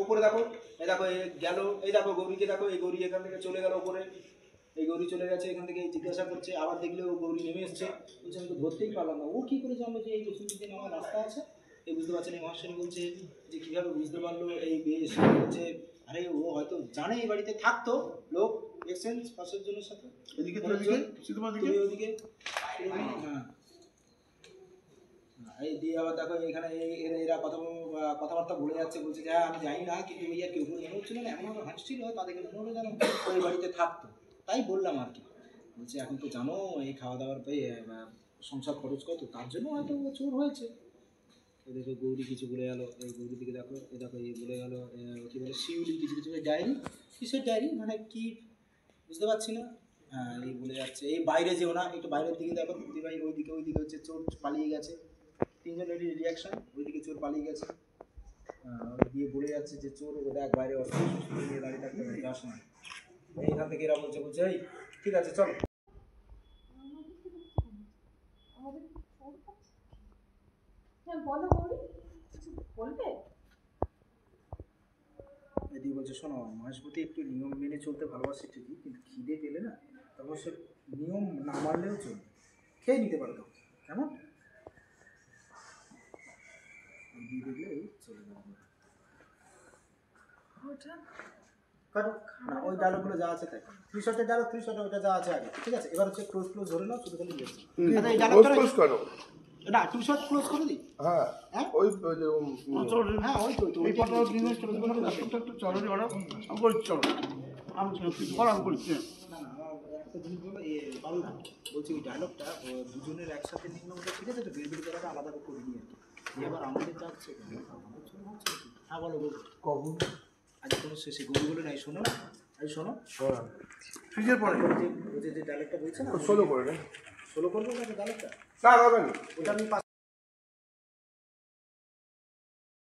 ওপরে দেখো, এই দেখো গেল, এই দেখো গৌরীকে দেখো, এই গৌরী এখান থেকে চলে গেল ওপরে, এই গৌরী চলে গেছে এখান থেকে, জিজ্ঞাসা করছে, আবার দেখলে ও গৌরী নেমে এসছে, বলছে আমি তো ধরতেই পারলাম না, ও কী করে জানলো যে এই ওষুধ দিকে নামার রাস্তা আছে? এই বুঝতে পারছেন, এই মহাশয় বলছে যে কীভাবে বুঝতে পারলো, এই বেশ বলছে আরে ও হয়তো জানে এই বাড়িতে থাকতো লোক, দেখছেন পাশের জনের সাথে, এদিকে ওদিকে হ্যাঁ। এই দিয়ে আবার দেখো এখানে এরা কথাবার্তা বলে যাচ্ছে, বলছে যে হ্যাঁ আমি জানি না, কিন্তু ওই আর কি উপরে মনে হচ্ছিল না, এমনভাবে হাঁটছিল তাদেরকে মনে হলো যেন ওই বাড়িতে থাকতো, তাই বললাম আর কি। বলছে এখন তো জানো এই খাওয়া দাওয়ার পেয়ে সংসার খরচ কত, তার জন্য হয়তো চোর হয়েছে। দেখো গৌরী কিছু বলে গেলো, এই গৌরীর দিকে দেখো, এই দেখো এই বলে গেলো কী বলে শিউলি কিছু কিছু ডায়েরি, কিসের ডায়েরি মানে কি বুঝতে পারছি না। হ্যাঁ এই বলে যাচ্ছে এই বাইরে যেও না, একটু বাইরের দিকে দেখো দিদিভাই, ওইদিকে হচ্ছে চোর পালিয়ে গেছে, তিনজনেরই রিয়াকশান, ওইদিকে চোর পালিয়ে গেছে, দিয়ে বলে যাচ্ছে যে চোর ও দেখ বাইরে অস্ত্র নিয়ে দাঁড়িয়ে থাকতে পারে, যাস না। এইখান থেকে এরা বলছে এই ঠিক আছে চলো। এদিকে বলছে শোনো, মহেশপতি একটু নিয়ম মেনে চলতে ভালোবাসে ঠিকই, কিন্তু খিদে পেলে না তখন সে নিয়ম না মানলেও চলবে, খেয়ে নিতে পারে তখন, কেমন দিয়ে দেখলে চলে যাবে। না ওই ডায়লগুলো যা আছে তাই, 3 শটের ডায়লগ 3 শটে ওটা যা আছে আগে, ঠিক আছে। এবার হচ্ছে ক্লোজ ধরে নাও, শুধু খালি লিখছি। আচ্ছা এই ডায়লগটা করো না, 2 শট ক্লোজ করে দিই। হ্যাঁ হ্যাঁ ওই হ্যাঁ ওই তো এই পটল বিজনেস করে দেবো না, একটু চলো রে ওরা আমি করি, চলো আমি বল আমি করি না না একটা জিনিস বলো ভালো না বলছি ওই ডায়লগটা দুজনের একসাথে নিলাম, ঠিক আছে, তো বিড়বিড় করাটা আলাদা করে নিয়ে আর কি, এবার আমাদের যাচ্ছে হ্যাঁ বলো কখন আজ কোনো শেষে গরুগুলো নাই, শোনো না এই শোনো ফ্রিজের পরে যে ডায়লগটা বলছে না, 16 করে 16 করবো না ডায়লগটা, না হবে না ওটা আমি